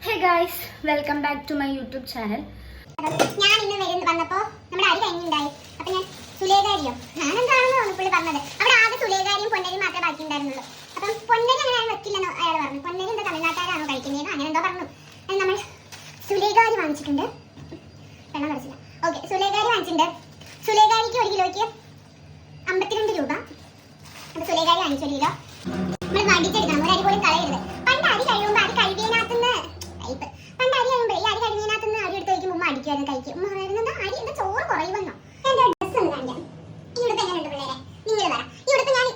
Hey guys, welcome back to my YouTube channel. ഞാൻ ഇന്ന് വന്നപ്പോൾ നമ്മുടെ അരി കഴിഞ്ഞിട്ടുണ്ടായി. അപ്പോൾ ഞാൻ സുലേഖാരിയോ ഞാനെന്താണെന്ന് പുള്ളി പറഞ്ഞത്. അവിടെ ആകെ സുലേഖാരിയും പൊന്നരിയും മാത്രമേ ബാക്കി ഉണ്ടായിരുന്നുള്ളൂ. അപ്പം പൊന്നരി അങ്ങനെ ആരും വെക്കില്ലെന്ന് അയാൾ പറഞ്ഞു. പൊന്നരി എന്താ തമിഴ്നാട്ടുകാരാണോ കഴിക്കുന്നത് അങ്ങനെ എന്തോ പറഞ്ഞു. അത് നമ്മൾ സുലേഖാരി വാങ്ങിച്ചിട്ടുണ്ട്. വെള്ളം കുറച്ചില്ല. ഓക്കെ, സുലേഖാരി വാങ്ങിച്ചിട്ടുണ്ട്. സുലേഖാരിക്ക് 1 കിലോയ്ക്ക് 52 രൂപ. അപ്പോൾ സുലേഖാരി വാങ്ങിച്ച 1 കിലോ നമ്മൾ വടിച്ചെടുക്കണം. ഒരു അരി പോലും കളയരുത്. പണ്ട് അരി കഴിയുമ്പോൾ അരി കഴിവിനകത്തുനിന്ന് പണ്ട് അരി കഴിയുമ്പോൾ ഈ അരി കഴിവിനകത്തുനിന്ന് അരി എടുത്ത് വയ്ക്കുമ്പോൾ ഉമ്മ അടിക്കുമായിരുന്നു കൈക്ക്. ഉമ്മ പറയുന്നത് അരി എന്താ ചോറ് കുറയുമെന്നോ. എൻ്റെ ഡ്രസ്സ് ഒന്ന് കാണിക്കാം. ഈ ഉടുപ്പ് എങ്ങനെയുണ്ട് പിള്ളേരെ? നിങ്ങൾ പറ. ഈ ഉടുപ്പ് ഞാൻ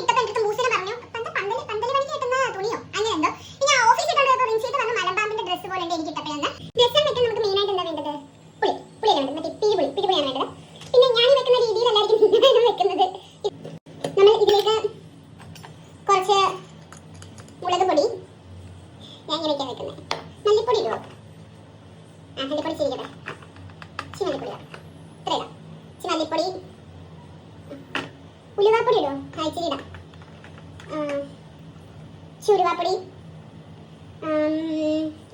ഇട്ടപ്പോൾ എൻ്റെ മൂസിനെ പറഞ്ഞു പന്തല് പണിക്ക് കിട്ടുന്ന തുണിയോ അങ്ങനെ എന്തോ. ഞാൻ ഓഫീസിൽ ഇട്ടുകൊണ്ട് റിൻസീറ്റ് പറഞ്ഞു മലമ്പാമ്പിന്റെ ഡ്രസ്സ് പോലെ എനിക്ക് ഇട്ടപ്പോഴെന്ന്. ഡ്രസ്സ് വെക്കാൻ നമുക്ക് മെയിനായിട്ട് എന്താ വേണ്ടത്? പുളിയാണ് വേണ്ടത്. മറ്റേ പിരിപുളിയാണ് വേണ്ടത്. പിന്നെ ഞാൻ വെക്കുന്ന രീതിയിലല്ലായിരിക്കും വെക്കുന്നത്. നമ്മൾ ഇതിലേക്ക് കുറച്ച് മുളക് പൊടി, ഞാൻ ഇങ്ങനെയൊക്കെയാണ് വെക്കുന്നത്. മല്ലിപ്പൊടി ഇടുമോ? മല്ലിപ്പൊടി ചിരിക്കട്ടെ. മല്ലിപ്പൊടി ഇത്ര ഇടാം. മല്ലിപ്പൊടി, ഉലുവാപ്പൊടി ഇടുമോ? ഇച്ചിരി ഇടാം. ഉലുവാപ്പൊടി,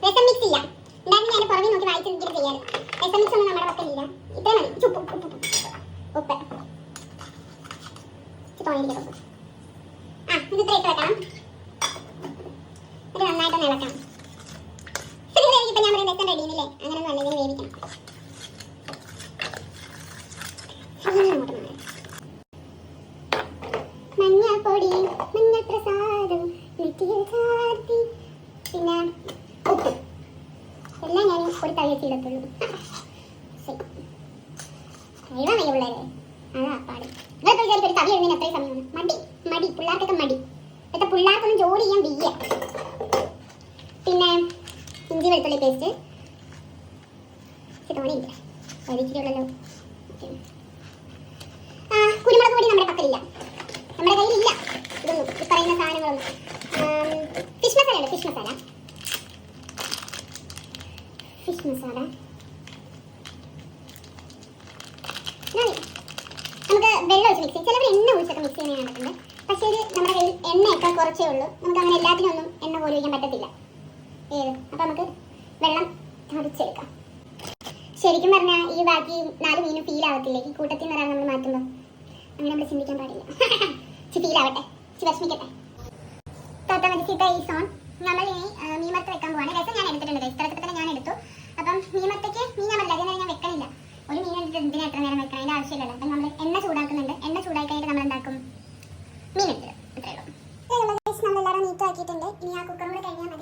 രസം മിക്സ് ചെയ്യാം. എന്തായാലും ഞാൻ പുറമെ നോക്കി വായിച്ച് ഇങ്ങനെ ചെയ്യാറുണ്ട്. രസം മിക്സ് ഒന്നും നമ്മുടെ പക്കലില്ല. ഇത്ര മതി. ഉപ്പ് തോന്നിയിരിക്കും. ഇത് ഇത്ര ഇട്ട് വെക്കണം. ഇത് നന്നായിട്ടൊന്ന് ഇളക്കണം. ഇപ്പം ഞാൻ പറയുന്നത് രസം റെഡിയില്ലേ? അങ്ങനെ നല്ല ഇതിന് വേവിക്കണം. മഞ്ഞപ്പൊടി, മഞ്ഞൾ പ്രസാദം, നെറ്റിയിൽ ചാർത്തി, പിന്നെ ഉപ്പ് എല്ലാം ഞാൻ ഒരു തയ്യത്തിലെത്തുള്ളൂ. കഴിവാൻ വയ്യ പിള്ളേരെ, അതാ പാട്. ഇതൊക്കെ വിചാരിക്കും ഒരു തവി എഴുതുന്നതിന് എത്രയും സമയമാണ്. മടി പിള്ളേർക്കൊക്കെ മടി. ഇപ്പോഴത്തെ പിള്ളേർക്കൊന്നും ജോലി ചെയ്യാൻ വയ്യ. പിന്നെ ഇഞ്ചി വെളുത്തുള്ളി പേസ്റ്റ് തോന്നിയില്ല, വലിച്ചിട്ടുള്ളല്ലോ. കുരുമുളക് പൊടി നമ്മുടെ പക്കലില്ല, നമ്മുടെ കയ്യിലില്ല. ഇതൊന്നും ഈ പറയുന്ന സാധനങ്ങളൊന്നും. ഫിഷ് മസാല ഉണ്ട്. ഫിഷ് മസാല നമുക്ക് വെള്ളം ഒഴിച്ച് മിക്സ് ചെയ്യും. ചിലവർ എണ്ണ ഒഴിച്ചൊക്കെ മിക്സ് ചെയ്യുന്ന കണ്ടിട്ടുണ്ട്. പക്ഷേ ഇത് നമ്മുടെ കയ്യിൽ എണ്ണയൊക്കെ കുറച്ചേ ഉള്ളൂ. നമുക്ക് അങ്ങനെ എല്ലാത്തിനൊന്നും എണ്ണ പോലും ഒഴിക്കാൻ പറ്റത്തില്ല. അപ്പം നമുക്ക് വെള്ളം അടിച്ചെടുക്കാം. ശരിക്കും പറഞ്ഞാൽ ഈ ബാക്കി 4 മീനും ഫീൽ ആവത്തില്ലേ ഈ കൂട്ടത്തിൽ നിന്ന് നമ്മൾ മാറ്റുമ്പോൾ? അങ്ങനെ നമ്മൾ ചിന്തിക്കാൻ പാടില്ല. ഫീൽ ആവട്ടെ, വിഷമിക്കട്ടെ. താത്ത മതി സീത ഈ സോൺ